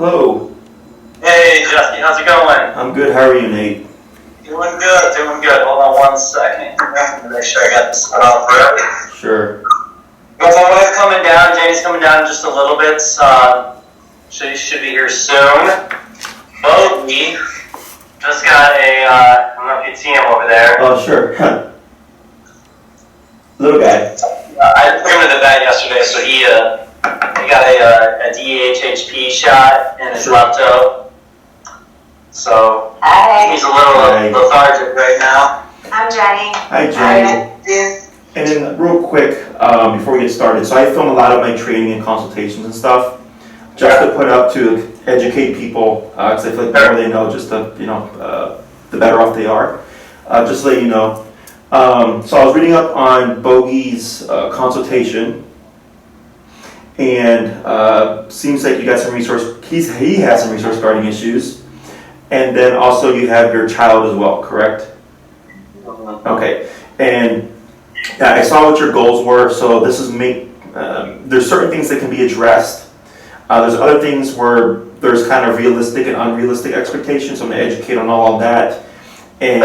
Hello. Hey, Jesse, how's it going? I'm good. How are you, Nate? Doing good, doing good. Hold on one second. Make sure I got this set up right. Sure. Got my wife coming down. Janie's coming down in just a little bit. She should be here soon. Bogey just got a, I don't know if you'd see him over there. Oh, sure. Little guy. I took him to the vet yesterday, so he got a DHHP shot in his left toe. So he's a little lethargic right now. I'm Jenny. Hi, Jenny. And then real quick, before we get started, so I film a lot of my training and consultations and stuff, just to put up to educate people, because I feel like the more they know, just the better off they are. Just to let you know. So I was reading up on Bogey's consultation, and seems like you got some resource. He has some resource guarding issues, and then also you have your child as well, correct? Okay, and I saw what your goals were. So this is there's certain things that can be addressed. There's other things where there's kind of realistic and unrealistic expectations. So I'm going to educate on all of that and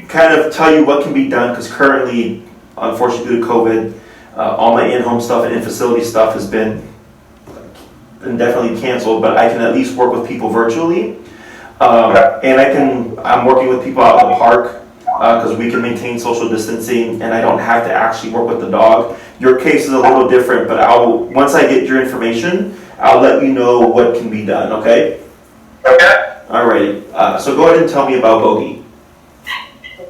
kind of tell you what can be done, because currently, unfortunately due to COVID, all my in-home stuff and in-facility stuff has been indefinitely canceled, but I can at least work with people virtually. And I'm working with people out in the park, because we can maintain social distancing and I don't have to actually work with the dog. Your case is a little different, but once I get your information, I'll let you know what can be done, okay? Okay. Alrighty, so go ahead and tell me about Bogey.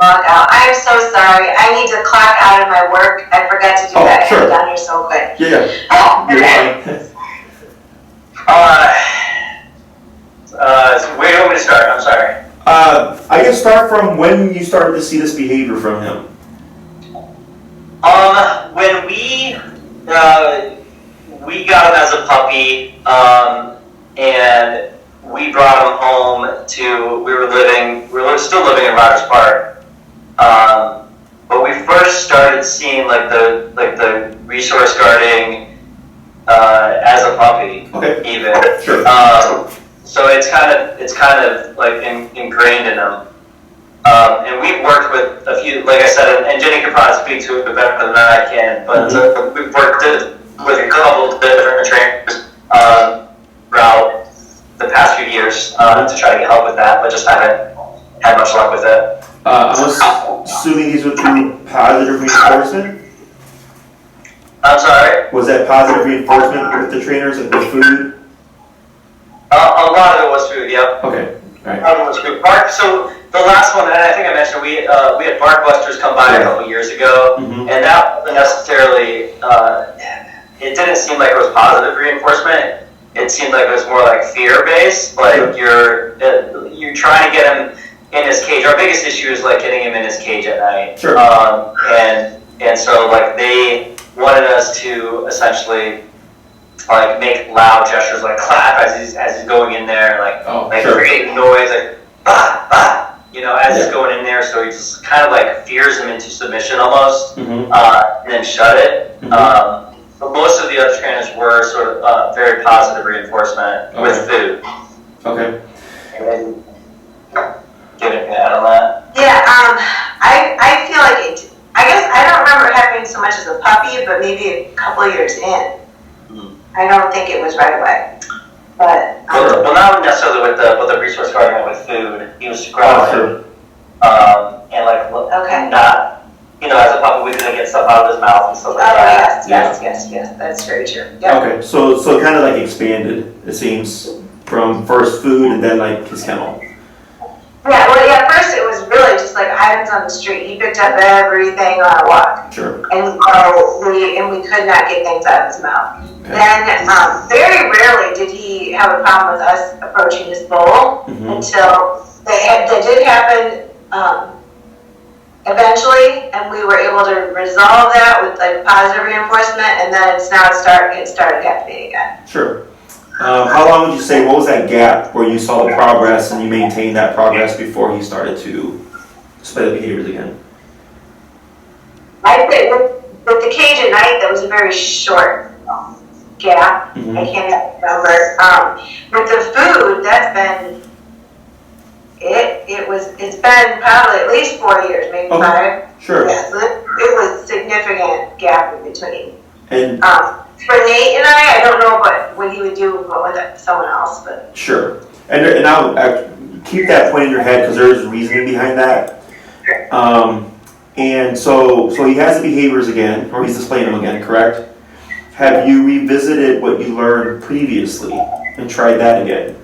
Log out. I'm so sorry. I need to clock out of my work. I forgot to do that. Sure. I'm down here so quick. Yeah. You're fine. So where do you want me to start? I'm sorry. I can start from when you started to see this behavior from him. When we got him as a puppy, and we brought him home we were still living in Rogers Park. But we first started seeing like the resource guarding as a puppy, Okay. even. Sure. So it's kind of like ingrained in them. And we've worked with a few, like I said, and Jenny can probably speak to it better than I can, but we've worked with a couple of different trainers throughout the past few years to try to get help with that, but just haven't had much luck with it. I'm assuming these were through positive reinforcement? I'm sorry? Was that positive reinforcement with the trainers and the food? A lot of it was food, yep. Okay, alright. A lot of it was food. So the last one, and I think I mentioned, we had bark busters come by a couple years ago, and that wasn't necessarily, it didn't seem like it was positive reinforcement. It seemed like it was more like fear-based, like you're trying to get him in his cage. Our biggest issue is like getting him in his cage at night. Sure. And so like they wanted us to essentially like make loud gestures, like clap as he's going in there, like create noise, like bah bah. As he's going in there, so he just kind of like fears him into submission almost, and then shut it. But most of the other trainers were sort of very positive reinforcement with food. Okay. And get an add on that? Yeah, I feel like it, I guess I don't remember happening so much as a puppy, but maybe a couple of years in. I don't think it was right away. But well, not necessarily with the resource guarding, with food. He was growling, and like not, as a puppy we couldn't get stuff out of his mouth and stuff like that. Yes, that's very true. Yeah. Okay, so kind of like expanded, it seems, from first food and then like his kennel. Yeah, well, first it was really just like items on the street. He picked up everything on a walk. Sure. And we could not get things out of his mouth. Okay. Then, very rarely did he have a problem with us approaching his bowl until that did happen eventually, and we were able to resolve that with like positive reinforcement, and then it started happening again. Sure. How long would you say, what was that gap where you saw the progress and you maintained that progress before he started to display the behaviors again? I'd say with the cage at night, that was a very short gap. I can't remember. With the food, that's been, it's been probably at least 4 years, maybe 5. Sure. Yeah, so it was significant gap in between. And for Nate and I don't know what he would do with someone else, but. Sure. And I'll keep that point in your head because there is reasoning behind that. And so he has the behaviors again, or he's displaying them again, correct? Have you revisited what you learned previously and tried that again?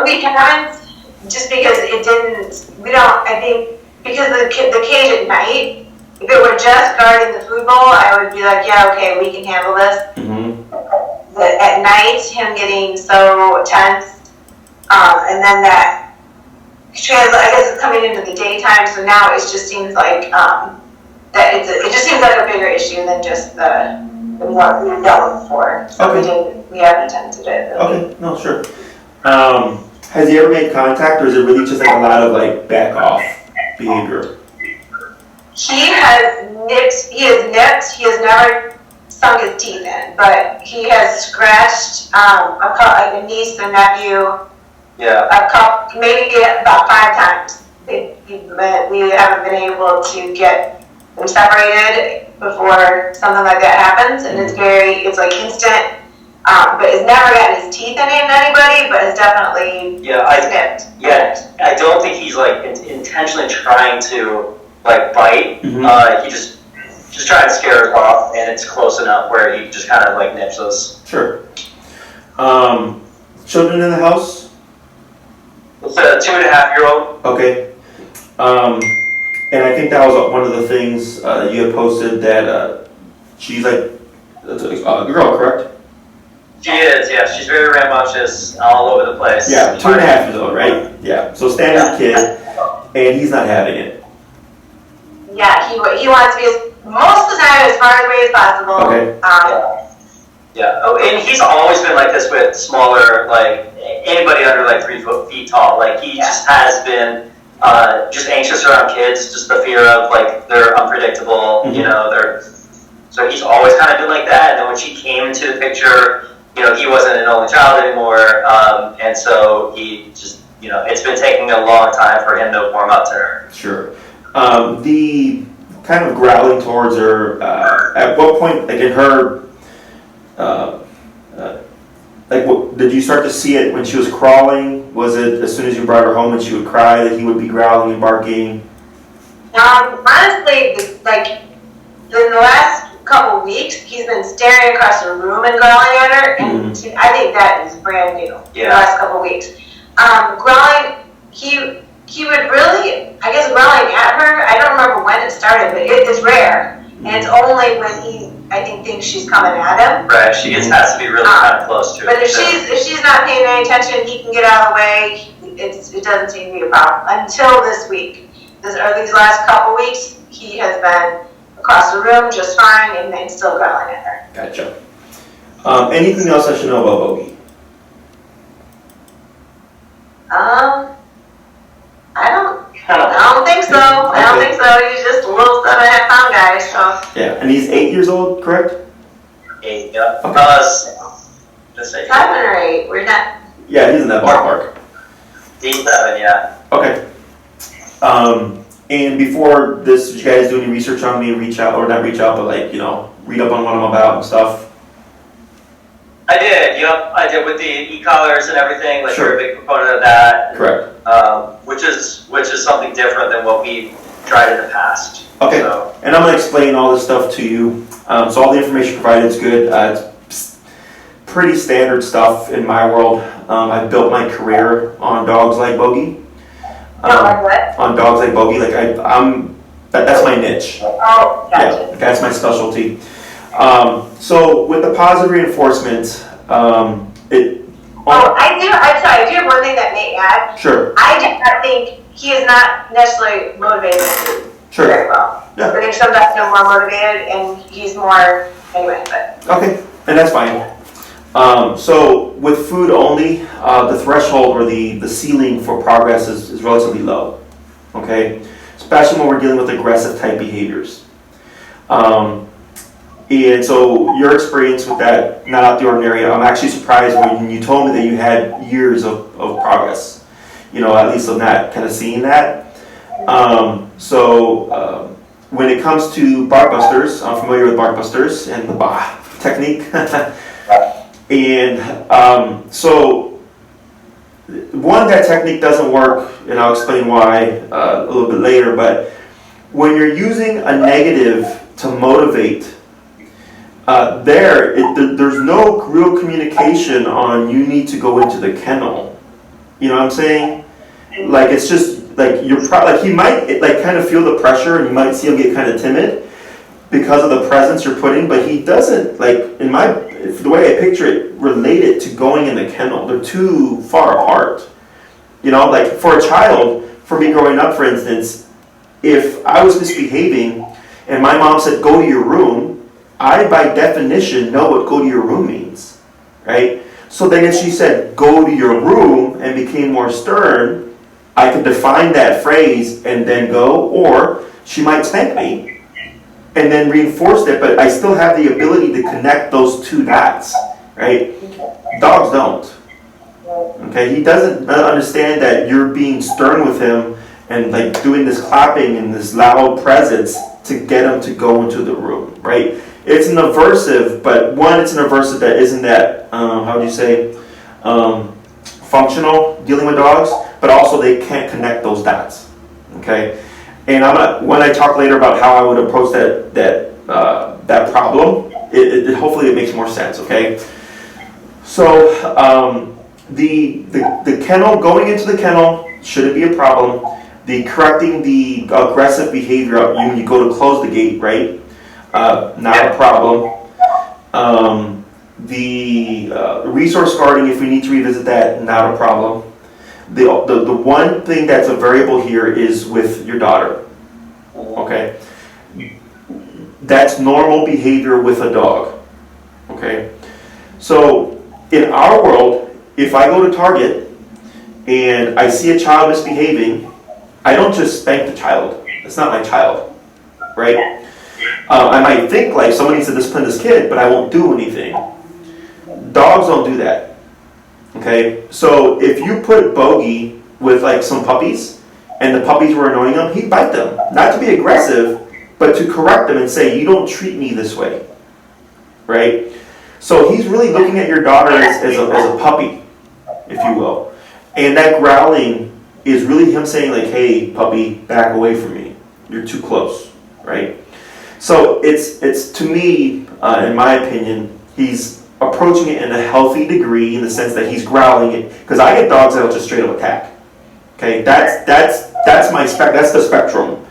We haven't, just because I think, because the cage at night, if it were just guarding the food bowl, I would be like, yeah, okay, we can handle this. But at night, him getting so tense, and then that I guess it's coming into the daytime, so now it just seems like that it just seems like a bigger issue than just the more we've dealt with before. So we haven't attempted it. Okay, no, sure. Has he ever made contact, or is it really just like a lot of like back off behavior? He has nipped, he has never sunk his teeth in, but he has scratched a niece and nephew, maybe about 5 times. We haven't been able to get them separated before something like that happens, and it's like instant, but has never gotten his teeth in anybody, but has definitely snipped. I don't think he's like intentionally trying to like bite. He just trying to scare us off, and it's close enough where he just kind of like nips us. Sure. Children in the house? It's a 2.5-year-old. Okay. And I think that was one of the things you had posted that she's like a girl, correct? She is, yeah. She's very rambunctious, all over the place. Yeah, 2.5 years old, right? Yeah. So standard kid, and he's not having it. Yeah, he wants to be most of the time as far away as possible. Okay. Oh, and he's always been like this with smaller, like anybody under like 3 feet tall. Like he just has been just anxious around kids, just the fear of like they're unpredictable. You know, so he's always kind of been like that. And then when she came into the picture, you know, he wasn't an only child anymore, and so he just, you know, it's been taking a long time for him to warm up to her. Sure. The kind of growling towards her, at what point, like in her, did you start to see it when she was crawling? Was it as soon as you brought her home and she would cry that he would be growling and barking? Honestly, like in the last couple weeks, he's been staring across the room and growling at her, and I think that is brand new. The last couple weeks, growling, he would really, I guess, growling at her. I don't remember when it started, but it is rare, and it's only when he, I think, thinks she's coming at him. Right, she has to be really kind of close to it. But if she's not paying any attention, he can get out of the way. It doesn't seem to be a problem until this week. These last couple weeks, he has been across the room just fine and then still growling at her. Gotcha. Anything else I should know about Bogey? I don't think so. I don't think so. He's just a little 7.5 pound guy, so. Yeah, and he's 8 years old, correct? 8, yeah. Just 7 or 8. We're not. Yeah, he's in that ballpark. He's 7, yeah. Okay. And before this, did you guys do any research on me? Reach out, or not reach out, but like, you know, read up on what I'm about and stuff? I did, yep. I did with the e-collars and everything. Like, Sure. you're a big proponent of that. Correct. Which is something different than what we tried in the past. Okay. So. And I'm going to explain all this stuff to you. So all the information provided is good. It's pretty standard stuff in my world. I've built my career on dogs like Bogey. What? On dogs like Bogey. Like that's my niche. Oh, gotcha. Yeah, that's my specialty. So with the positive reinforcement, I'm sorry, I do have one thing that may add. Sure. I do not think he is not necessarily motivated Sure. very well. Yeah. I think sometimes he's more motivated and he's more, anyway, but. Okay, and that's fine. So with food only, the threshold or the ceiling for progress is relatively low. Okay, especially when we're dealing with aggressive type behaviors. And so your experience with that, not out the ordinary. I'm actually surprised when you told me that you had years of progress, at least on that, kind of seeing that. When it comes to bark busters, I'm familiar with bark busters and the bah technique. And so one, that technique doesn't work, and I'll explain why a little bit later, but when you're using a negative to motivate, there's no real communication on you need to go into the kennel. You know what I'm saying? Like, it's just like he might kind of feel the pressure, and you might see him get kind of timid because of the presence you're putting, but he doesn't, the way I picture it, relate it to going in the kennel. They're too far apart. For a child, for me growing up, for instance, if I was misbehaving and my mom said, go to your room, I, by definition, know what go to your room means, right? So then if she said, go to your room, and became more stern, I could define that phrase and then go, or she might spank me and then reinforce it, but I still have the ability to connect those two dots, right? Dogs don't. Okay, he doesn't understand that you're being stern with him and doing this clapping and this loud presence to get him to go into the room, right? It's an aversive, but one, it's an aversive that isn't that, how would you say, functional, dealing with dogs, but also they can't connect those dots, okay? And when I talk later about how I would approach that problem, hopefully it makes more sense, okay? So the kennel, going into the kennel shouldn't be a problem. The correcting the aggressive behavior when you go to close the gate, right? Not a problem. The resource guarding, if we need to revisit that, not a problem. The one thing that's a variable here is with your daughter. Okay? That's normal behavior with a dog. Okay? So in our world, if I go to Target and I see a child misbehaving, I don't just spank the child. It's not my child, right? I might think someone needs to discipline this kid, but I won't do anything. Dogs don't do that. Okay? So if you put Bogey with some puppies, and the puppies were annoying him, he'd bite them. Not to be aggressive, but to correct them and say, you don't treat me this way. Right? So he's really looking at your daughter as a puppy, if you will. And that growling is really him saying hey, puppy, back away from me. You're too close. Right? So it's to me, in my opinion, he's approaching it in a healthy degree in the sense that he's growling it. Because I get dogs that'll just straight up attack. Okay, that's the spectrum.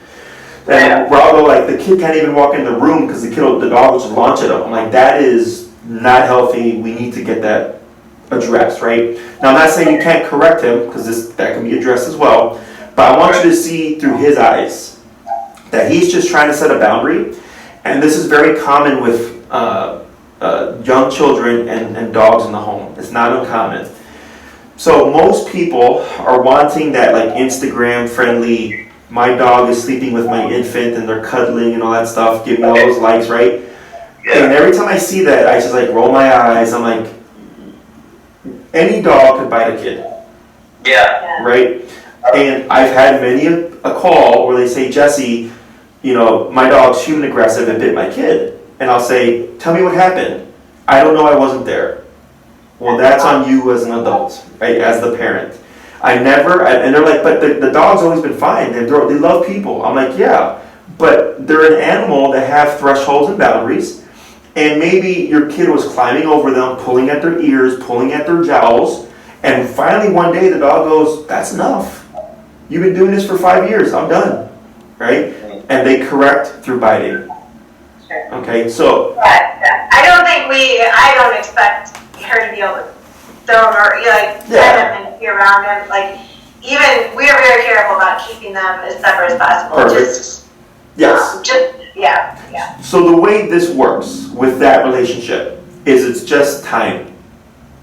And where I'll go the kid can't even walk in the room because the dog will just launch at him. I'm like, that is not healthy. We need to get that addressed, right? Now I'm not saying you can't correct him because that can be addressed as well. But I want you to see through his eyes that he's just trying to set a boundary. And this is very common with young children and dogs in the home. It's not uncommon. So most people are wanting that Instagram friendly, my dog is sleeping with my infant and they're cuddling and all that stuff, give me all those likes, right? Yeah. And every time I see that, I just roll my eyes. I'm like, any dog could bite a kid. Yeah. Right? And I've had many a call where they say, Jesse, my dog's human aggressive and bit my kid. And I'll say, tell me what happened. I don't know, I wasn't there. Well, that's on you as an adult, right? As the parent. And they're like, but the dog's always been fine. They love people. I'm like, yeah, but they're an animal that have thresholds and boundaries. And maybe your kid was climbing over them, pulling at their ears, pulling at their jowls. And finally one day the dog goes, that's enough. You've been doing this for 5 years. I'm done, right? And they correct through biting. Okay, so. I don't expect her to be able to throw him or pet him and be around him. Even we are very careful about keeping them as separate as possible. Perfect. Yes. So the way this works with that relationship is it's just time.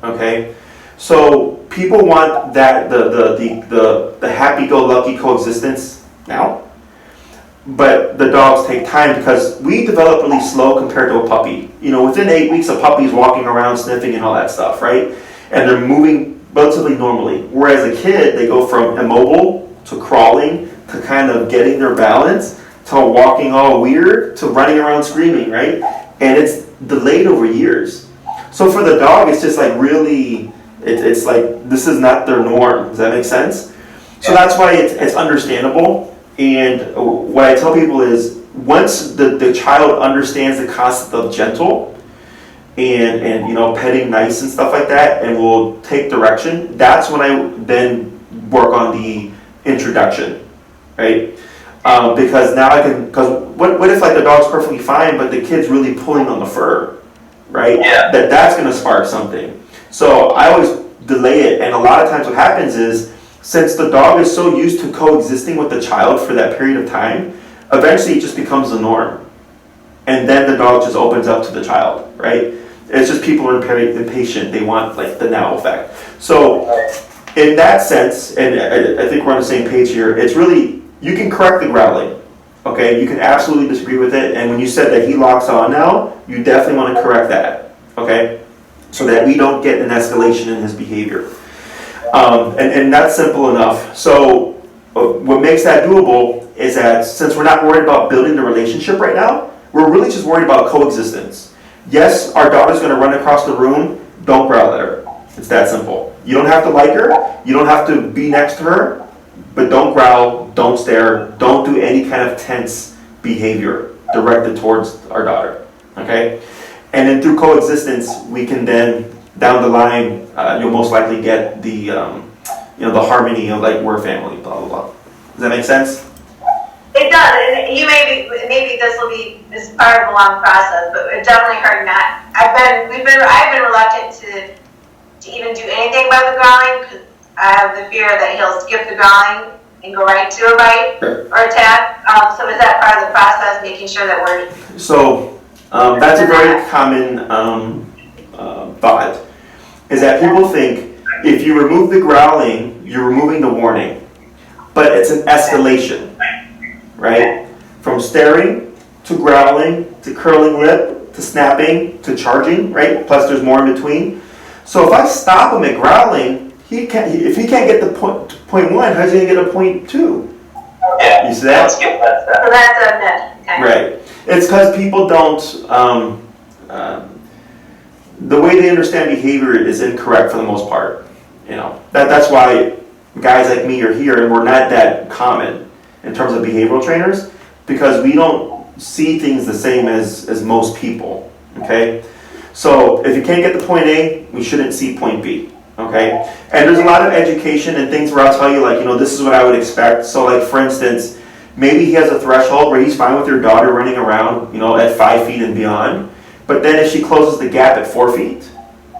Okay? So people want that the happy-go-lucky coexistence now. but the dogs take time because we develop really slow compared to a puppy. You know, within 8 weeks, a puppy is walking around, sniffing and all that stuff, right? And they're moving relatively normally. Whereas a kid, they go from immobile to crawling to kind of getting their balance to walking all weird to running around screaming, right? And it's delayed over years. So for the dog, it's just like really, it's like this is not their norm. Does that make sense? So that's why it's understandable. And what I tell people is once the child understands the concept of gentle and you know, petting nice and stuff like that, and will take direction, that's when I then work on the introduction, right? Because now I can, because what if like the dog's perfectly fine, but the kid's really pulling on the fur, right? Yeah. That's going to spark something. So I always delay it, and a lot of times what happens is, since the dog is so used to coexisting with the child for that period of time, eventually it just becomes the norm. And then the dog just opens up to the child, right? It's just people are impatient. They want like the now effect. So in that sense, and I think we're on the same page here, it's really, you can correct the growling. Okay, you can absolutely disagree with it. And when you said that he locks on now, you definitely want to correct that. Okay, so that we don't get an escalation in his behavior. And that's simple enough. So what makes that doable is that since we're not worried about building the relationship right now, we're really just worried about coexistence. Yes, our daughter's going to run across the room. Don't growl at her. It's that simple. You don't have to like her. You don't have to be next to her. But don't growl. Don't stare. Don't do any kind of tense behavior directed towards our daughter. Okay? And then through coexistence, we can then, down the line, you'll most likely get the, you know, the harmony of like we're family, blah blah blah. Does that make sense? It does, and you maybe this will be this part of a long process, but it definitely heard that. I've been reluctant to even do anything about the growling because I have the fear that he'll skip the growling and go right to a bite or attack. So is that part of the process, making sure that we're? So that's a very common thought, is that people think if you remove the growling, you're removing the warning, but it's an escalation, right? From staring to growling to curling lip to snapping to charging, right? Plus there's more in between. So if I stop him at growling, if he can't get the point one, how's he gonna get a point two? Yeah. You see that? So that's a myth. Okay. Right. It's because people don't, the way they understand behavior is incorrect for the most part. You know, that's why guys like me are here, and we're not that common in terms of behavioral trainers, because we don't see things the same as most people. Okay, so if you can't get to point A, we shouldn't see point B. Okay, and there's a lot of education and things where I'll tell you, like, you know, this is what I would expect. So like, for instance, maybe he has a threshold where he's fine with your daughter running around, you know, at 5 feet and beyond. But then if she closes the gap at 4 feet,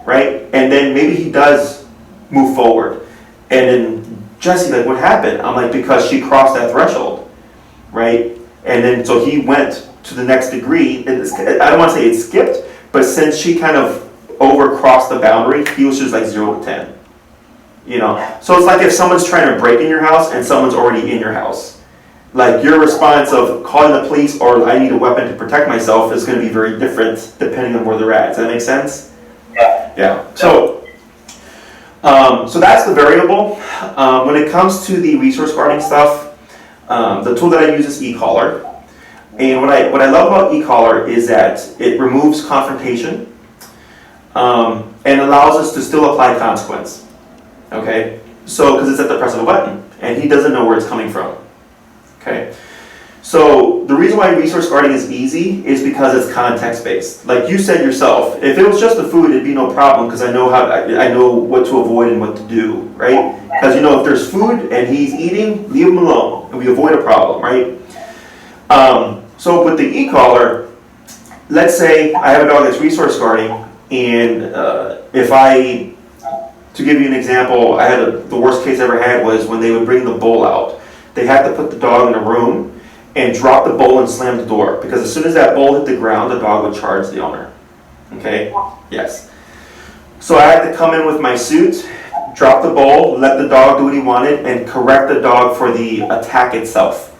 right? And then maybe he does move forward. And then Jesse, like, what happened? I'm like, because she crossed that threshold, right? And then so he went to the next degree. And I don't want to say it skipped, but since she kind of overcrossed the boundary, he was just like 0 to 10. You know? So it's like if someone's trying to break in your house and someone's already in your house. Like, your response of calling the police or I need a weapon to protect myself is going to be very different depending on where they're at. Does that make sense? Yeah. Yeah. So that's the variable. When it comes to the resource guarding stuff, the tool that I use is eCollar. And what I love about eCollar is that it removes confrontation and allows us to still apply consequence. Okay? So, because it's at the press of a button, and he doesn't know where it's coming from. Okay, so the reason why resource guarding is easy is because it's context-based. Like you said yourself, if it was just the food, it'd be no problem because I know what to avoid and what to do, right? Because you know, if there's food and he's eating, leave him alone, and we avoid a problem, right? So with the e-collar, let's say I have a dog that's resource guarding, and to give you an example, the worst case I ever had was when they would bring the bowl out. They had to put the dog in a room and drop the bowl and slam the door, because as soon as that bowl hit the ground, the dog would charge the owner. Okay? Yes. So I had to come in with my suit, drop the bowl, let the dog do what he wanted, and correct the dog for the attack itself.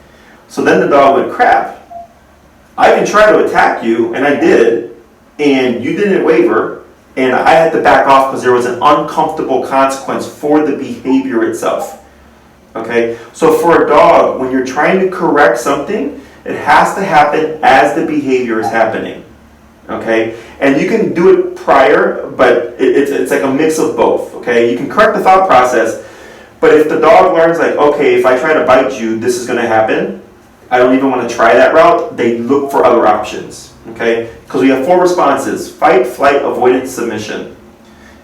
So then the dog went, crap, I can try to attack you, and I did, and you didn't waver, and I had to back off because there was an uncomfortable consequence for the behavior itself. Okay? So for a dog, when you're trying to correct something, it has to happen as the behavior is happening. Okay? And you can do it prior, but it's like a mix of both. Okay? You can correct the thought process, but if the dog learns like, okay, if I try to bite you, this is going to happen, I don't even want to try that route, they look for other options. Okay? Because we have 4 responses: fight, flight, avoidance, submission.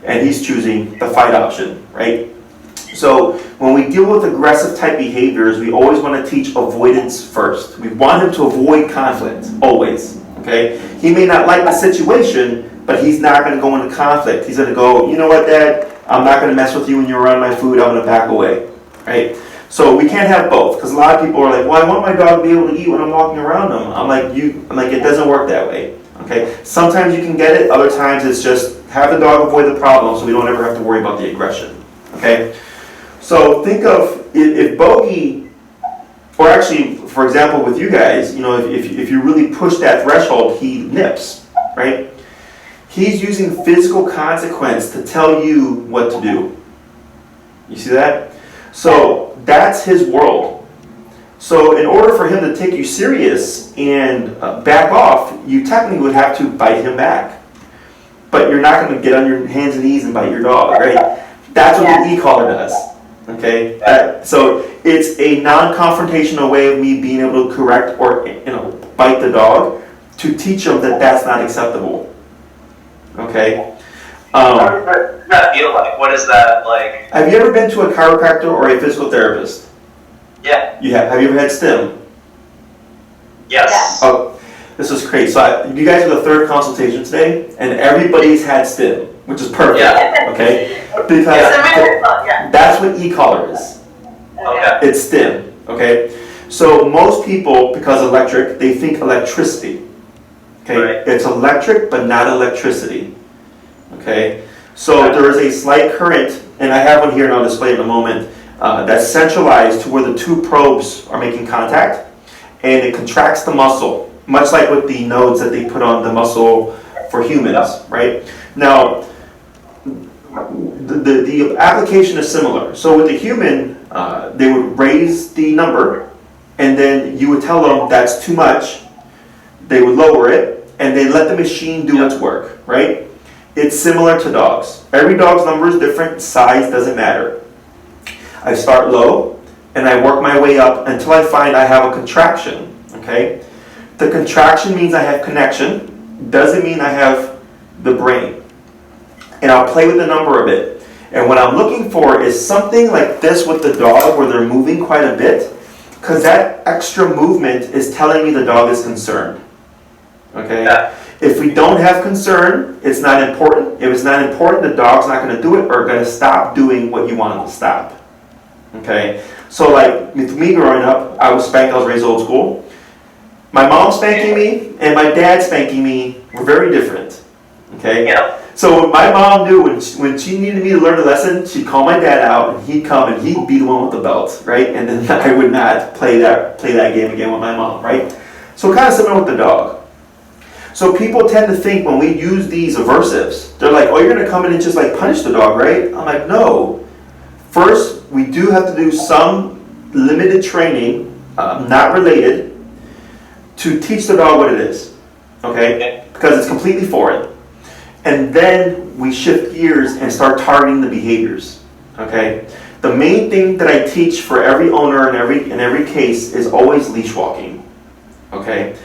And he's choosing the fight option, right? So when we deal with aggressive type behaviors, we always want to teach avoidance first. We want him to avoid conflict, always. Okay? He may not like the situation, but he's not going to go into conflict. He's going to go, you know what, Dad? I'm not going to mess with you when you're around my food. I'm going to back away. Right? So we can't have both, because a lot of people are like, well, I want my dog to be able to eat when I'm walking around him. I'm like, it doesn't work that way. Okay? Sometimes you can get it. Other times it's just have the dog avoid the problem so we don't ever have to worry about the aggression. Okay? So think of if Bogey, or actually, for example, with you guys, you know, if you really push that threshold, he nips, right? He's using physical consequence to tell you what to do. You see that? So that's his world. So in order for him to take you serious and back off, you technically would have to bite him back. But you're not going to get on your hands and knees and bite your dog, right? That's what the e-collar does. Okay, so it's a non-confrontational way of me being able to correct or bite the dog to teach them that that's not acceptable. Okay. What does that feel like? What is that like? Have you ever been to a chiropractor or a physical therapist? Yeah. You have. Have you ever had stim? Yes. Oh, this is great. So you guys are the 3rd consultation today, and everybody's had stim, which is perfect. Yeah. Okay. Because that's what e-collar is. Okay. It's stim. Okay. So most people, because electric, they think electricity. Okay. Right. It's electric, but not electricity. Okay. So there is a slight current, and I have one here, and I'll display it in a moment. That's centralized to where the 2 probes are making contact, and it contracts the muscle, much like with the nodes that they put on the muscle for humans. Right. Now. The application is similar. So with the human, they would raise the number, and then you would tell them that's too much. They would lower it, and they let the machine do its work, right? It's similar to dogs. Every dog's number is different. Size doesn't matter. I start low, and I work my way up until I find I have a contraction, okay? The contraction means I have connection. Doesn't mean I have the brain. And I'll play with the number a bit. And what I'm looking for is something like this with the dog where they're moving quite a bit, because that extra movement is telling me the dog is concerned. Okay? Yeah. If we don't have concern, it's not important. If it's not important, the dog's not going to do it or going to stop doing what you want it to stop. Okay? So like with me growing up, I was spanked, I was raised old school. My mom spanking me and my dad spanking me were very different. Okay? Yeah. So what my mom knew when she needed me to learn a lesson, she'd call my dad out and he'd come and he'd be the one with the belt, right? And then I would not play that game again with my mom, right? So kind of similar with the dog. So people tend to think when we use these aversives, they're like, oh, you're going to come in and just like punish the dog, right? I'm like, no. First, we do have to do some limited training, not related, to teach the dog what it is, okay? Because it's completely foreign. And then we shift gears and start targeting the behaviors. Okay? The main thing that I teach for every owner in every case is always leash walking. Okay?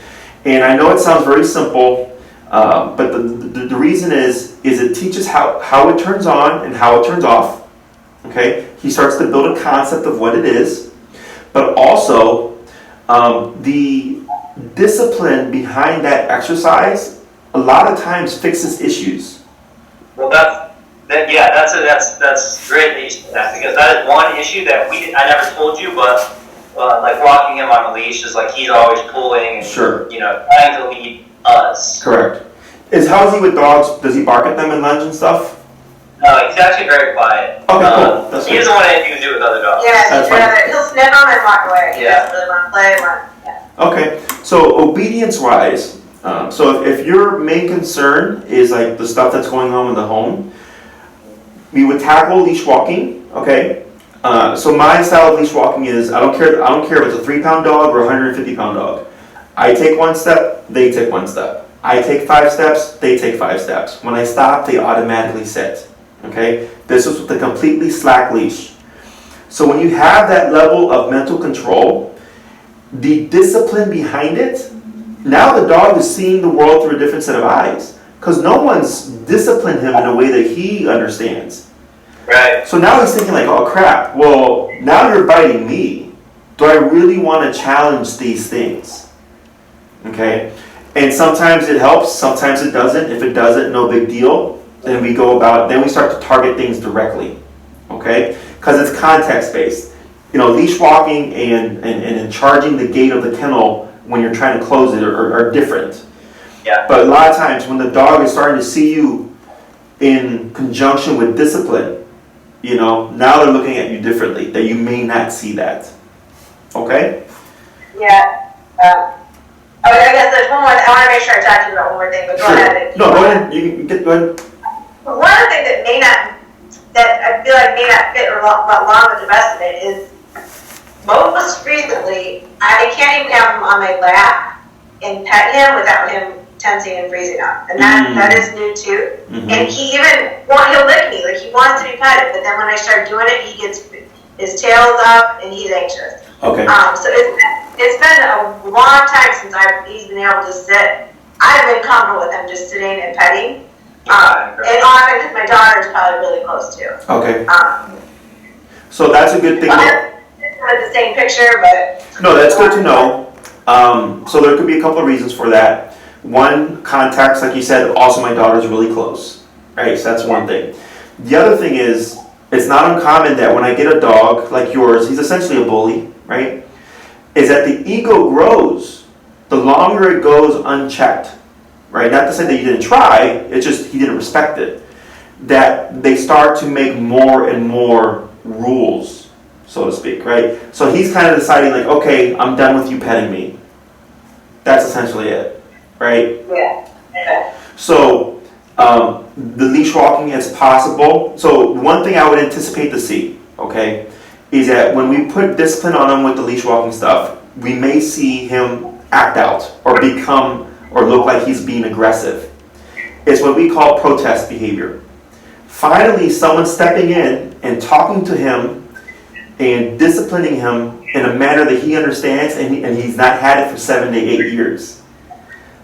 And I know it sounds very simple, but the reason is it teaches how it turns on and how it turns off. Okay? He starts to build a concept of what it is, but also the discipline behind that exercise a lot of times fixes issues. Well, that's great that you said that, because that is one issue that I never told you, but like walking him on a leash is like he's always pulling and sure. Trying to lead us. Correct. How is he with dogs? Does he bark at them and lunge and stuff? No, he's actually very quiet. Okay, cool. He doesn't want anything to do with other dogs. Yeah, he'll sniff them and walk away. He Yeah. doesn't really want to play. Okay, so obedience-wise, so if your main concern is like the stuff that's going on in the home, we would tackle leash walking. Okay, so my style of leash walking is I don't care if it's a 3-pound dog or a 150-pound dog. I take 1 step, they take 1 step. I take 5 steps, they take 5 steps. When I stop, they automatically sit. Okay, this is with a completely slack leash. So when you have that level of mental control, the discipline behind it, now the dog is seeing the world through a different set of eyes. Because no one's disciplined him in a way that he understands. Right. So now he's thinking like, oh crap, well, now you're biting me. Do I really want to challenge these things? Okay? And sometimes it helps, sometimes it doesn't. If it doesn't, no big deal. Then we start to target things directly. Okay? Because it's context-based. You know, leash walking and charging the gate of the kennel when you're trying to close it are different. Yeah. But a lot of times when the dog is starting to see you in conjunction with discipline, you know, now they're looking at you differently, that you may not see that. Okay? Yeah. I guess there's one more, I want to make sure I talk to you about one more thing, but go ahead. No, go ahead. You can go ahead. One of the things that I feel like may not fit along with the rest of it is most recently, I can't even have him on my lap and pet him without him tensing and freezing up. And that is new too. Mm-hmm. And he'll lick me, like he wants to be petted, but then when I start doing it, he gets his tail's up and he's anxious. Okay. So it's been a long time since he's been able to sit. I've been comfortable with him just sitting and petting. And often because my daughter's probably really close too. Okay. So that's a good thing. With the same picture, but No, that's good to know. So there could be a couple of reasons for that. One, context, like you said, also my daughter's really close. Right, so that's one thing. The other thing is, it's not uncommon that when I get a dog like yours, he's essentially a bully, right? Is that the ego grows the longer it goes unchecked, right? Not to say that you didn't try, it's just he didn't respect it. That they start to make more and more rules, so to speak, right? So he's kind of deciding like, okay, I'm done with you petting me. That's essentially it, right? yeah. Okay. So the leash walking is possible. So one thing I would anticipate to see, okay, is that when we put discipline on him with the leash walking stuff, we may see him act out or become or look like he's being aggressive. It's what we call protest behavior. Finally, someone stepping in and talking to him and disciplining him in a manner that he understands and he's not had it for 7 to 8 years.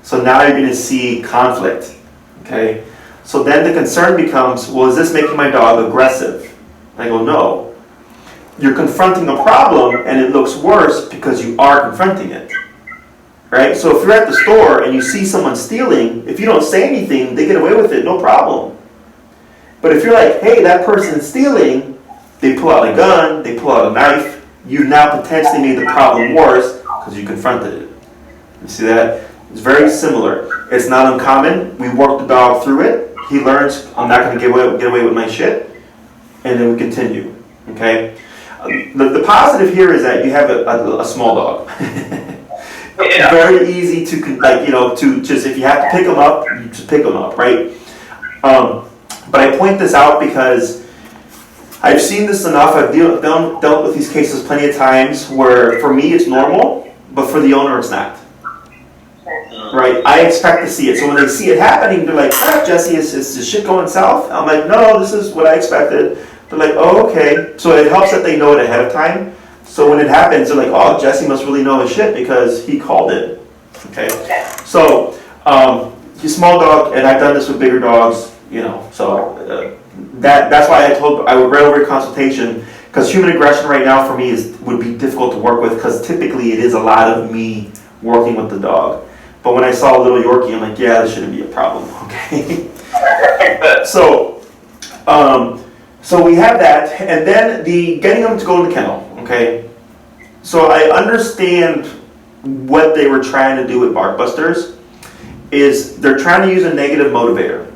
So now you're going to see conflict. Okay? So then the concern becomes, well, is this making my dog aggressive? I go, no. You're confronting a problem and it looks worse because you are confronting it. Right? So if you're at the store and you see someone stealing, if you don't say anything, they get away with it, no problem. But if you're like, hey, that person's stealing, they pull out a gun, they pull out a knife, you've now potentially made the problem worse because you confronted it. You see that? It's very similar. It's not uncommon. We work the dog through it. He learns, I'm not going to get away with my shit. And then we continue. Okay? The positive here is that you have a small dog. Yeah. Very easy to just, if you have to pick them up, you just pick them up, right? But I point this out because I've seen this enough. I've dealt with these cases plenty of times where for me it's normal, but for the owner it's not. Right? I expect to see it. So when they see it happening, they're like, ah, Jesse, is this shit going south? I'm like, no, this is what I expected. They're like, oh, okay. So it helps that they know it ahead of time. So when it happens, they're like, oh, Jesse must really know his shit because he called it. Okay? So, he's a small dog, and I've done this with bigger dogs, you know. So that's why I would read over your consultation, because human aggression right now for me would be difficult to work with, because typically it is a lot of me working with the dog. But when I saw a little Yorkie, I'm like, yeah, this shouldn't be a problem, okay? So we have that, and then the getting them to go in the kennel, okay? So I understand what they were trying to do with Barkbusters, is they're trying to use a negative motivator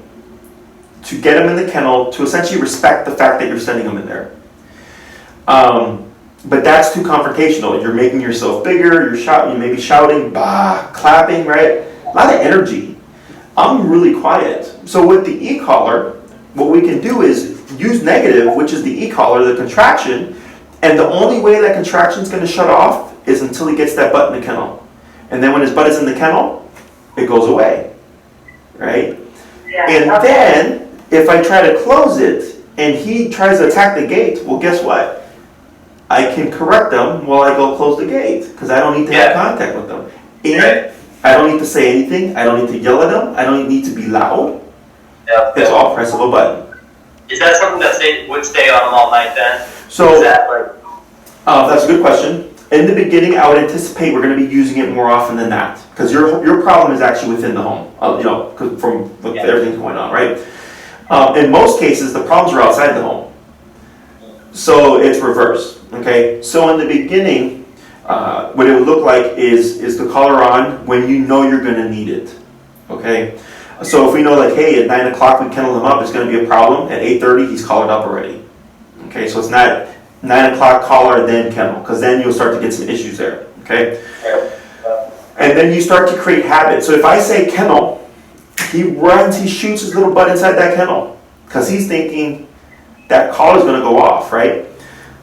to get them in the kennel to essentially respect the fact that you're sending them in there. But that's too confrontational. You're making yourself bigger, you may be shouting, bah, clapping, right? A lot of energy. I'm really quiet. So with the e-collar, what we can do is use negative, which is the e-collar, the contraction, and the only way that contraction is going to shut off is until he gets that butt in the kennel. And then when his butt is in the kennel, it goes away, right? Yeah. And then, if I try to close it, and he tries to attack the gate, well, guess what? I can correct them while I go close the gate, because I don't need to have contact with them. And I don't need to say anything, I don't need to yell at them, I don't need to be loud. Yeah. It's all press of a button. Is that something that would stay on them all night then? So, is that like... that's a good question. In the beginning, I would anticipate we're going to be using it more often than not, because your problem is actually within the home, from everything's going on, right? In most cases, the problems are outside the home. So it's reversed, okay? So in the beginning, what it would look like is the collar on when you know you're going to need it, okay? So if we know, like, hey, at 9 o'clock we kennel him up, it's going to be a problem. At 8:30, he's collared up already. Okay, so it's not 9 o'clock collar, then kennel, because then you'll start to get some issues there, okay? And then you start to create habits. So if I say kennel, he runs, he shoots his little butt inside that kennel, because he's thinking that collar's going to go off, right?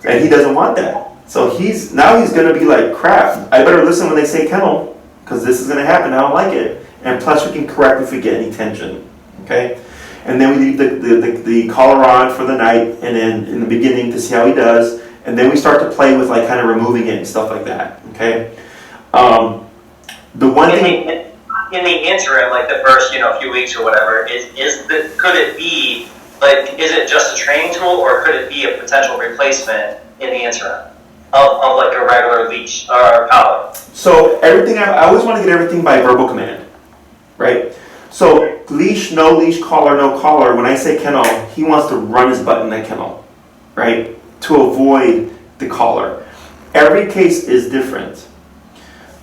And he doesn't want that. So he's going to be like, crap, I better listen when they say kennel, because this is going to happen, I don't like it. And plus we can correct if we get any tension, okay? And then we leave the collar on for the night, and then in the beginning to see how he does, and then we start to play with like kind of removing it and stuff like that, okay? The one thing... In the interim, like the first, few weeks or whatever, could it be, like, is it just a training tool, or could it be a potential replacement in the interim of like a regular leash or a collar? So everything, I always want to get everything by verbal command, right? So leash, no leash, collar, no collar. When I say kennel, he wants to run his butt in that kennel, right? To avoid the collar. Every case is different.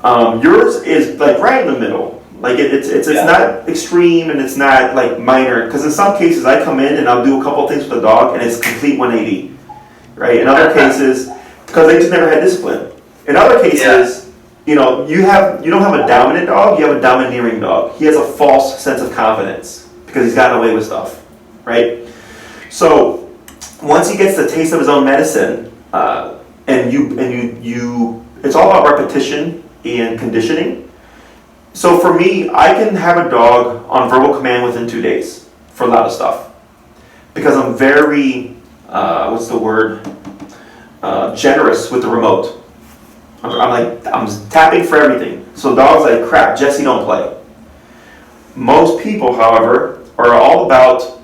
Yours is like right in the middle. Like it's not extreme and it's not like minor. Because in some cases I come in and I'll do a couple things with the dog and it's complete 180, right? In other cases, because they just never had discipline. In other cases, you don't have a dominant dog, you have a domineering dog. He has a false sense of confidence because he's gotten away with stuff, right? So once he gets the taste of his own medicine, and you, it's all about repetition and conditioning. So for me, I can have a dog on verbal command within 2 days for a lot of stuff because I'm very, generous with the remote. I'm tapping for everything. So dogs like, crap, Jesse, don't play. Most people, however, are all about,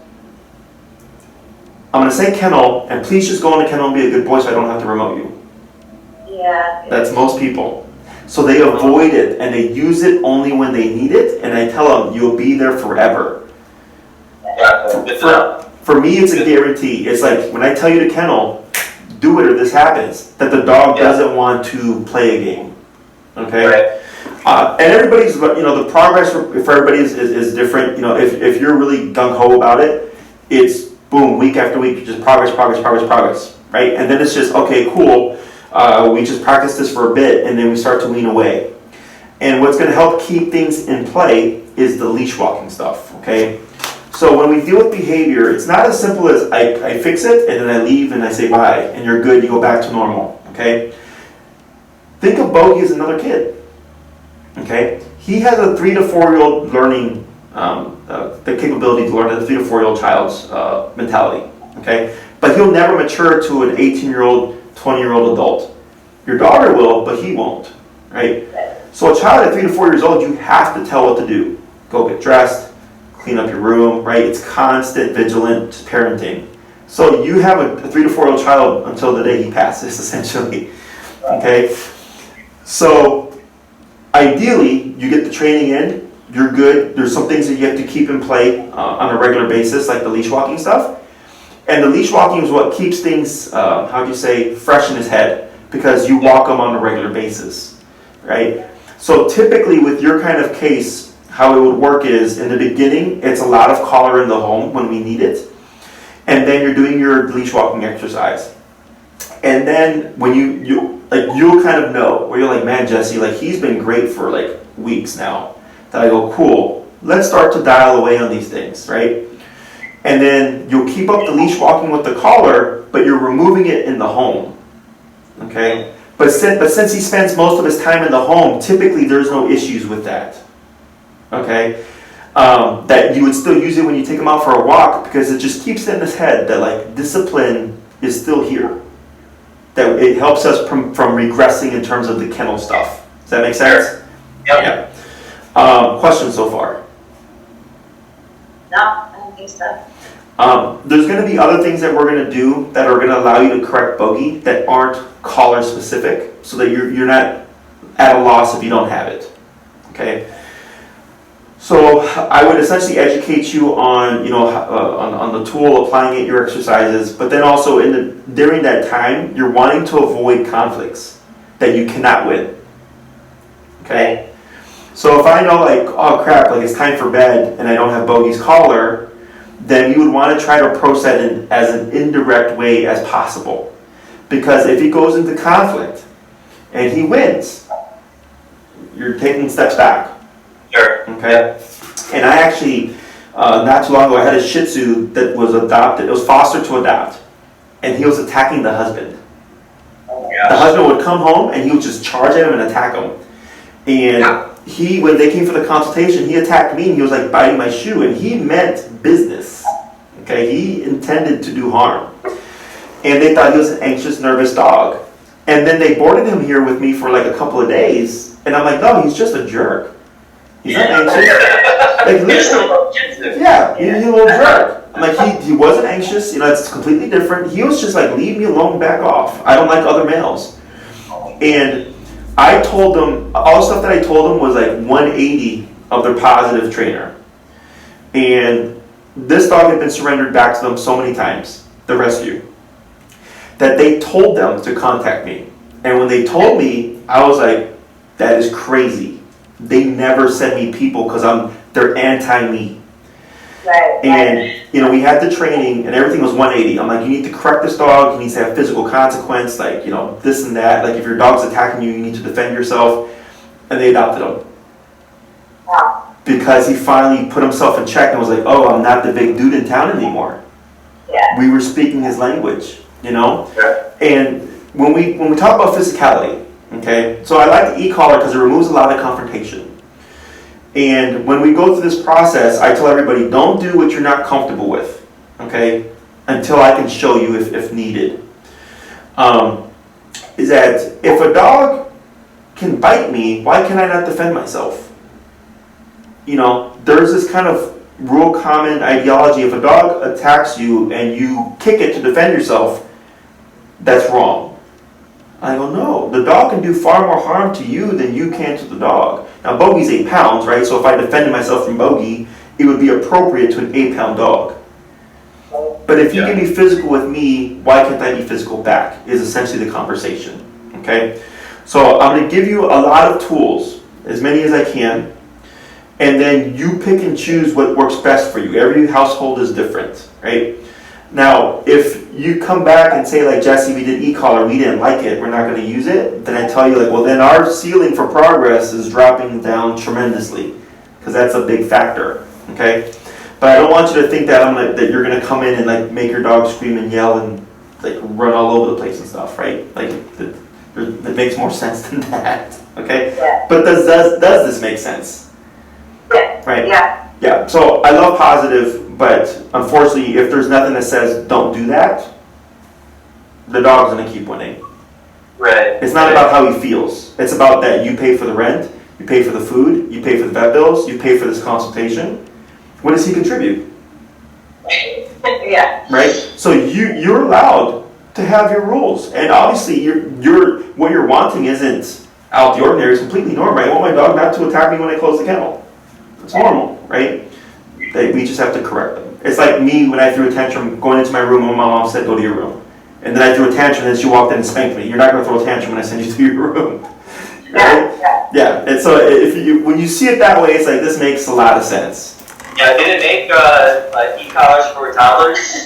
I'm going to say kennel, and please just go in the kennel and be a good boy so I don't have to remote you. Yeah. That's most people. So they avoid it, and they use it only when they need it, and I tell them, you'll be there forever. For me, it's a guarantee. It's like, when I tell you to kennel, do it or this happens, that the dog doesn't want to play a game, okay? Right. And everybody's, the progress for everybody is different. If you're really gung-ho about it, it's boom, week after week, just progress, right? And then it's just, okay, cool, we just practice this for a bit, and then we start to wean away. And what's going to help keep things in play is the leash walking stuff, okay? So when we deal with behavior, it's not as simple as I fix it, and then I leave, and I say bye, and you're good, you go back to normal, okay? Think of Bogey as another kid, okay? He has a 3 to 4 year old learning, the capability to learn a 3 to 4 year old child's mentality, okay? But he'll never mature to an 18-year-old, 20-year-old adult. Your daughter will, but he won't, right? So a child at 3 to 4 years old, you have to tell what to do. Go get dressed, clean up your room, right? It's constant, vigilant parenting. So you have a 3 to 4 year old child until the day he passes, essentially, okay? So ideally, you get the training in, you're good. There's some things that you have to keep in play on a regular basis, like the leash walking stuff. And the leash walking is what keeps things, fresh in his head, because you walk him on a regular basis, right? So typically with your kind of case, how it would work is, in the beginning, it's a lot of collar in the home when we need it, and then you're doing your leash walking exercise. And then when you'll kind of know, where you're like, man, Jesse, like he's been great for like weeks now. That I go, cool, let's start to dial away on these things, right? And then you'll keep up the leash walking with the collar, but you're removing it in the home, okay? But since he spends most of his time in the home, typically there's no issues with that, okay? That you would still use it when you take him out for a walk, because it just keeps it in his head that like discipline is still here. That it helps us from regressing in terms of the kennel stuff. Does that make sense? Yep. Yeah. Questions so far? No, I don't think so. There's going to be other things that we're going to do that are going to allow you to correct bogey that aren't collar specific, so that you're not at a loss if you don't have it. Okay. So I would essentially educate you on, on the tool, applying it, your exercises, but then also during that time, you're wanting to avoid conflicts that you cannot win. Okay? So if I know like, oh crap, like it's time for bed and I don't have bogey's collar, then you would want to try to approach that as an indirect way as possible. Because if he goes into conflict and he wins, you're taking steps back. Sure. Okay. And I actually, not too long ago, I had a Shih Tzu that was adopted. It was fostered to adopt, and he was attacking the husband. Oh my The gosh. husband would come home and he would just charge at him and attack him. And when they came for the consultation, he attacked me and he was like biting my shoe, and he meant business. Okay, he intended to do harm, and they thought he was an anxious, nervous dog. And then they boarded him here with me for like a couple of days, and I'm like, no, he's just a jerk. He's not anxious. Like, literally, yeah, he's a little jerk. I'm like, he wasn't anxious. It's completely different. He was just like, leave me alone, back off. I don't like other males. And I told them, all the stuff that I told them was like 180 of their positive trainer. And this dog had been surrendered back to them so many times, the rescue, that they told them to contact me. And when they told me, I was like, that is crazy. They never send me people because they're anti-me. Right. And, we had the training and everything was 180. I'm like, you need to correct this dog. He needs to have physical consequence, like, this and that. Like, if your dog's attacking you, you need to defend yourself. And they adopted him. Wow. Because he finally put himself in check and was like, oh, I'm not the big dude in town anymore. Yeah. We were speaking his language, Yeah. And when we talk about physicality, okay, so I like the e-collar because it removes a lot of confrontation. And when we go through this process, I tell everybody, don't do what you're not comfortable with, okay, until I can show you if needed. Is that if a dog can bite me, why can I not defend myself? There's this kind of real common ideology. If a dog attacks you and you kick it to defend yourself, that's wrong. I go, no, the dog can do far more harm to you than you can to the dog. Now, Bogey's 8 pounds, right? So if I defended myself from Bogey, it would be appropriate to an 8-pound dog. But if you can be physical with me, why can't I be physical back? Is essentially the conversation, okay? So I'm going to give you a lot of tools, as many as I can, and then you pick and choose what works best for you. Every household is different, right? Now, if you come back and say, like, Jesse, we did e-collar, we didn't like it, we're not going to use it, then I tell you, like, well, then our ceiling for progress is dropping down tremendously, because that's a big factor, okay? But I don't want you to think that that you're going to come in and, like, make your dog scream and yell and, like, run all over the place and stuff, right? Like, it makes more sense than that, okay? Yeah. But does this make sense? Yeah. Right? Yeah. Yeah, so I love positive, but unfortunately, if there's nothing that says don't do that, the dog's going to keep winning. Right. It's not about how he feels. It's about that you pay for the rent, you pay for the food, you pay for the vet bills, you pay for this consultation. What does he contribute? Yeah. Right? So you're allowed to have your rules. And obviously, what you're wanting isn't out the ordinary. It's completely normal, right? I want my dog not to attack me when I close the kennel. It's normal, right? We just have to correct them. It's like me when I threw a tantrum going into my room when my mom said, go to your room. And then I threw a tantrum and then she walked in and spanked me. You're not going to throw a tantrum when I send you to your room. Right? Yeah. Yeah. And so when you see it that way, it's like, this makes a lot of sense. Yeah, did it make e-collars for toddlers?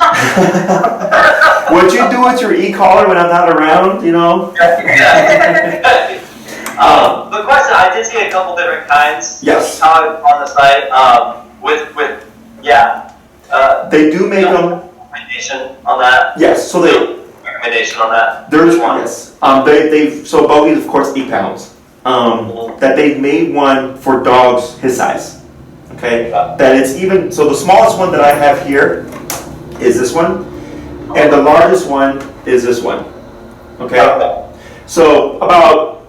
What you do with your e-collar when I'm not around, you know? The question, I did see a couple different kinds. Yes. On the site, They do make them. Recommendation on that. Yes, so they. Recommendation on that. There's one. Yes. So Bogey's of course 8 pounds. That they've made one for dogs his size. Okay. That it's even, so the smallest one that I have here is this one, and the largest one is this one. Okay. So about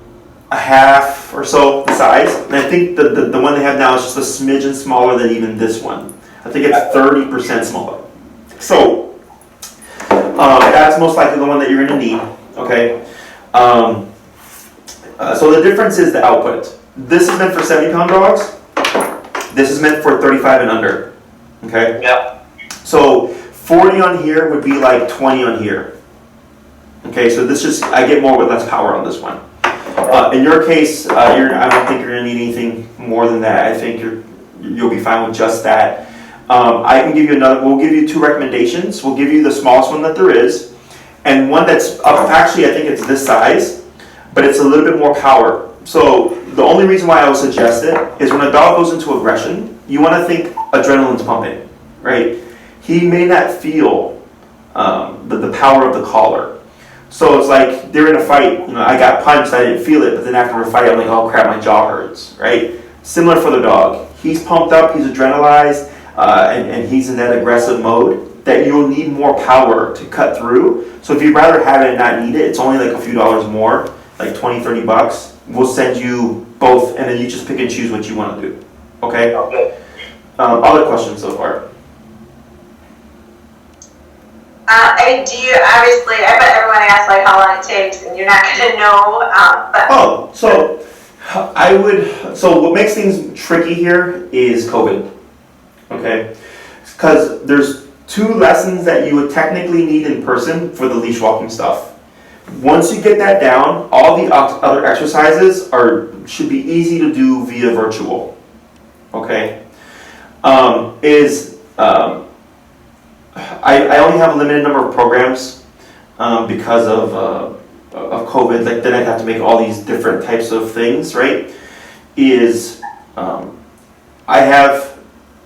a half or so the size, and I think the one they have now is just a smidgen smaller than even this one. I think it's 30% smaller. So that's most likely the one that you're going to need. Okay. So the difference is the output. This is meant for 70-pound dogs. This is meant for 35 and under. Okay. Yeah. So 40 on here would be like 20 on here. Okay. So this just, I get more with less power on this one. In your case, I don't think you're going to need anything more than that. I think you'll be fine with just that. I can give you we'll give you 2 recommendations. We'll give you the smallest one that there is, and one that's actually I think it's this size, but it's a little bit more power. So the only reason why I would suggest it is when a dog goes into aggression, you want to think adrenaline's pumping, right? He may not feel the power of the collar. So it's like they're in a fight, I got punched, I didn't feel it, but then after a fight I'm like, oh crap, my jaw hurts, right? Similar for the dog. He's pumped up, he's adrenalized, and he's in that aggressive mode that you'll need more power to cut through. So if you'd rather have it and not need it, it's only like a few dollars more, like $20-$30. We'll send you both, and then you just pick and choose what you want to do. Okay? Okay. Other questions so far? I bet everyone asks like how long it takes, and you're not going to know, but. Oh, so what makes things tricky here is COVID. Okay? Because there's 2 lessons that you would technically need in person for the leash walking stuff. Once you get that down, all the other exercises should be easy to do via virtual. Okay? I only have a limited number of programs because of COVID. Like then I'd have to make all these different types of things, right? I have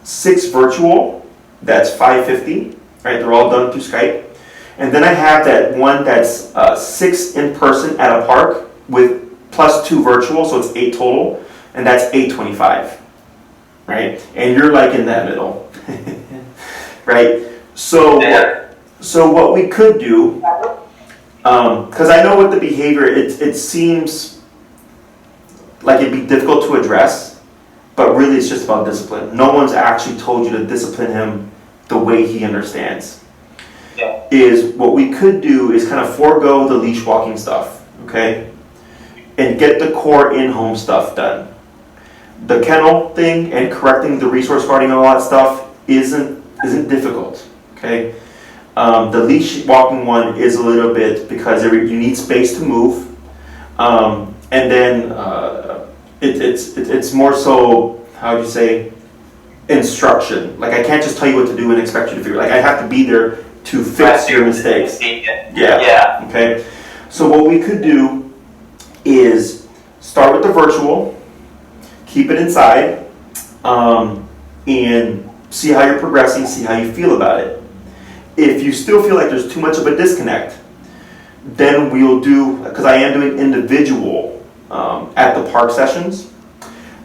6 virtual. That's $550, right? They're all done through Skype. And then I have that one that's 6 in person at a park with plus 2 virtual, so it's 8 total, and that's $825, right? And you're like in that middle, right? So what we could do, because I know with the behavior, it seems like it'd be difficult to address, but really it's just about discipline. No one's actually told you to discipline him the way he understands. Yeah. Is what we could do is kind of forego the leash walking stuff, okay? And get the core in-home stuff done. The kennel thing and correcting the resource guarding and all that stuff isn't difficult, okay? The leash walking one is a little bit because you need space to move, and then it's more so, how would you say, instruction. Like I can't just tell you what to do and expect you to figure. Like I have to be there to fix your mistakes. Yeah. Okay. So what we could do is start with the virtual, keep it inside, and see how you're progressing, see how you feel about it. If you still feel like there's too much of a disconnect, then we'll do, because I am doing individual at the park sessions.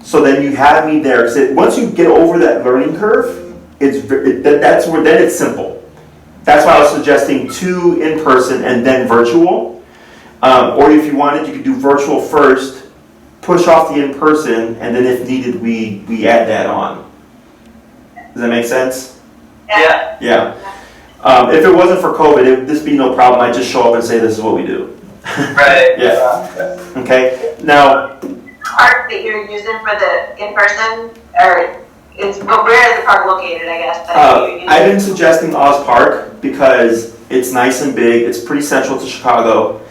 So then you have me there. So once you get over that learning curve, that's where then it's simple. That's why I was suggesting 2 in person and then virtual. Or if you wanted, you could do virtual first, push off the in person, and then if needed, we add that on. Does that make sense? Yeah. Yeah. If it wasn't for COVID, this would be no problem. I'd just show up and say, this is what we do. Right. Yeah. Okay. Now. Park that you're using for the in-person, or where is the park located, I guess? I've been suggesting Oz Park because it's nice and big. It's pretty central to Chicago.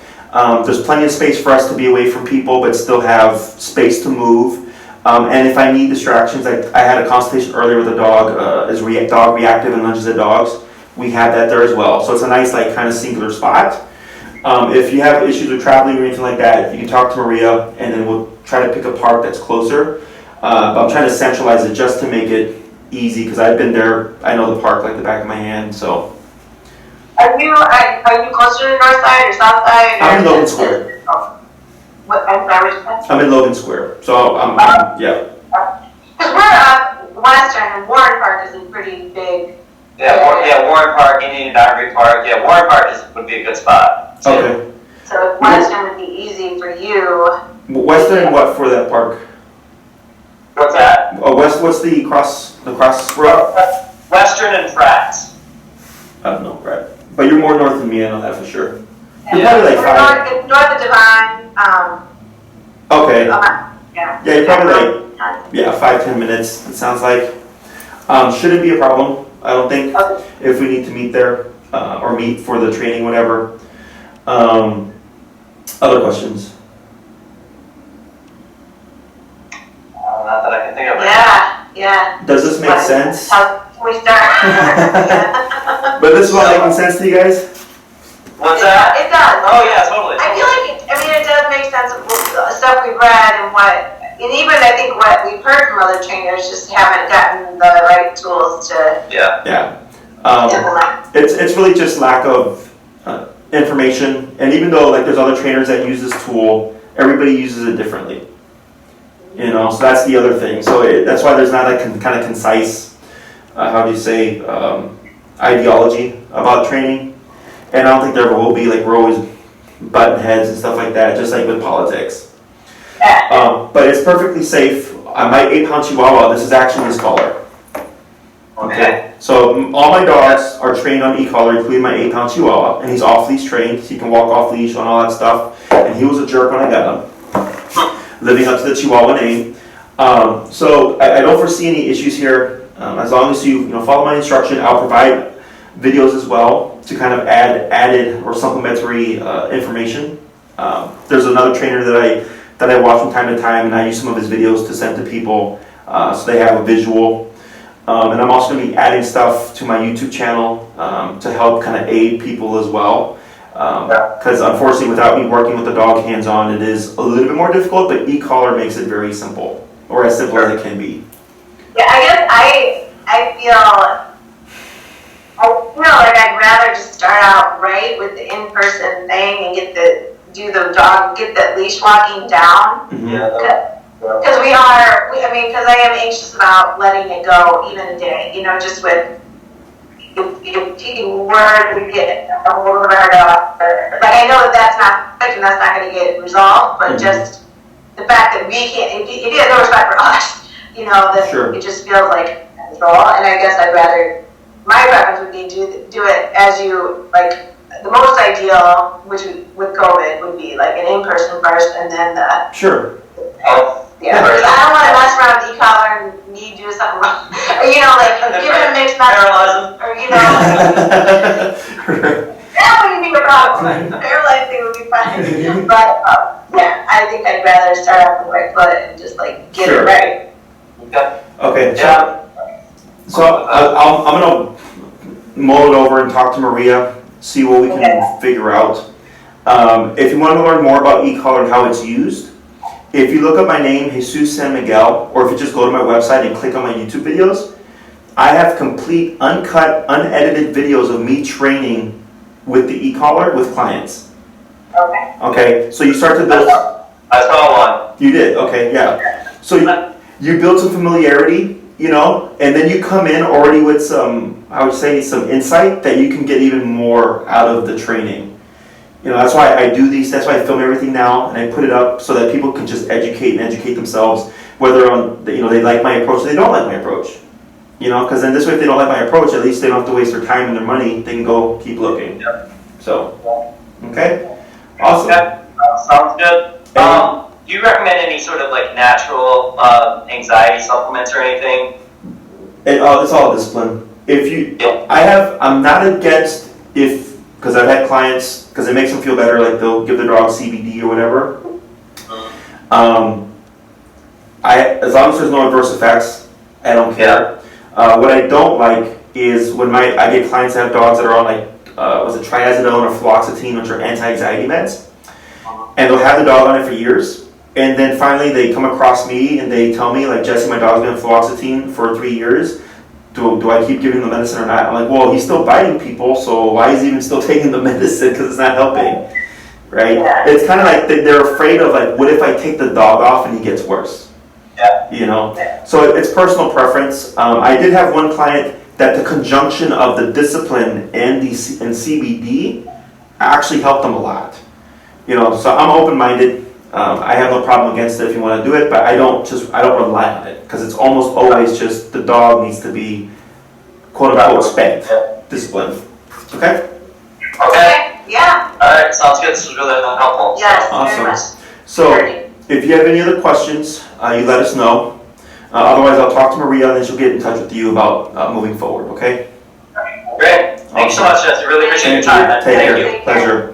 There's plenty of space for us to be away from people, but still have space to move. And if I need distractions, I had a consultation earlier with a dog, is dog reactive and lunges at dogs. We have that there as well. So it's a nice, like, kind of singular spot. If you have issues with traveling or anything like that, you can talk to Maria, and then we'll try to pick a park that's closer. But I'm trying to centralize it just to make it easy, because I've been there. I know the park like the back of my hand. So. Are you closer to the north side or south side? I'm in Logan Square. What? I'm sorry. I'm in Logan Square. So yeah. Because we're up western, and Warren Park is a pretty big. Yeah, Warren Park, Indian Boundary Park. Yeah, Warren Park would be a good spot. Too. Okay. So western would be easy for you. Western, what for that park? What's that? What's the crossroad? Western and Frats. I don't know, right? But you're more north than me, I know that for sure. You're Yeah. probably like North of Divine. Okay. Yeah. Yeah, you're probably like 5-10 minutes. It sounds like. Shouldn't be a problem. I don't think. Okay. If we need to meet there or meet for the training, whatever. Other questions? Not that I can think of. Yeah. Does this make sense? How can we start? But this is all making sense to you guys? What's that? It does. Oh yeah, totally. I feel like it does make sense of stuff we've read and even I think what we've heard from other trainers just haven't gotten the right tools to Yeah. implement. It's really just lack of information, and even though like there's other trainers that use this tool, everybody uses it differently. So that's the other thing. So that's why there's not a kind of concise, ideology about training. And I don't think there ever will be. Like we're always button heads and stuff like that, just like with politics. But it's perfectly safe. My 8-pound Chihuahua, this is actually his collar. Okay. So all my dogs are trained on e-collar, including my 8-pound Chihuahua, and he's off-leash trained. He can walk off-leash on all that stuff. And he was a jerk when I got him, living up to the Chihuahua name. So I don't foresee any issues here. As long as you follow my instruction, I'll provide videos as well to kind of add added or supplementary information. There's another trainer that I watch from time to time, and I use some of his videos to send to people so they have a visual. And I'm also going to be adding stuff to my YouTube channel to help kind of aid people as well. Because unfortunately, without me working with the dog hands-on, it is a little bit more difficult, but e-collar makes it very simple, or as simple as it can be. Yeah, I guess I feel like I'd rather just start out right with the in-person thing and get the leash walking down. Yeah. Because because I am anxious about letting it go even a day, just with taking word, we get a hold of our dog. Like I know that's not perfect and that's not going to get resolved, but just the fact that we can't, it has no respect for us, that Sure. It just feels like control, and I guess my preference would be do it as you, like, the most ideal, which with COVID would be like an in-person first and then the... Sure. Yeah, because I don't want to mess around with e-collar and me do something wrong. Or, give it a mixed message. Paralyze Or, that wouldn't be a problem. Paralyzing would be fine. But, I think I'd rather start off on the right foot and just, get it right. Okay. Yeah. So I'm going to mull it over and talk to Maria, see what we can figure out. If you want to learn more about e-collar and how it's used, if you look up my name, Jesus San Miguel, or if you just go to my website and click on my YouTube videos, I have complete, uncut, unedited videos of me training with the e-collar with clients. Okay. Okay, so you start to build... I saw one. You did? Okay, yeah. So you build some familiarity, and then you come in already with some, I would say, some insight that you can get even more out of the training. That's why I do these, that's why I film everything now, and I put it up so that people can just educate themselves, whether they like my approach or they don't like my approach. Because then this way, if they don't like my approach, at least they don't have to waste their time and their money, they can go keep looking. Yep. So, okay? Awesome. Okay. Sounds good. Do you recommend any sort of natural anxiety supplements or anything? It's all discipline. I'm not against because I've had clients, because it makes them feel better, like they'll give their dog CBD or whatever. as long as there's no adverse effects, I don't care. What I don't like is when I get clients that have dogs that are on like, was it triazidone or fluoxetine, which are anti-anxiety meds, and they'll have the dog on it for years, and then finally they come across me and they tell me, like, Jesse, my dog's been on fluoxetine for 3 years. Do I keep giving the medicine or not? I'm like, well, he's still biting people, so why is he even still taking the medicine? Because it's not helping, right? Yeah. It's kind of like they're afraid of, like, what if I take the dog off and he gets worse? Yeah. You know? So it's personal preference. I did have one client that the conjunction of the discipline and CBD actually helped them a lot. You know, so I'm open-minded. I have no problem against it if you want to do it, but I don't rely on it, because it's almost always just the dog needs to be quote-unquote spanked, disciplined. Okay? Okay. Yeah, Alright, sounds good. This was really helpful. yes, very Awesome. much. So if you have any other questions, you let us know. Otherwise, I'll talk to Maria and then she'll get in touch with you about moving forward, okay? Great. Thank you so much, Jesse. Really appreciate your time. Take care. Pleasure.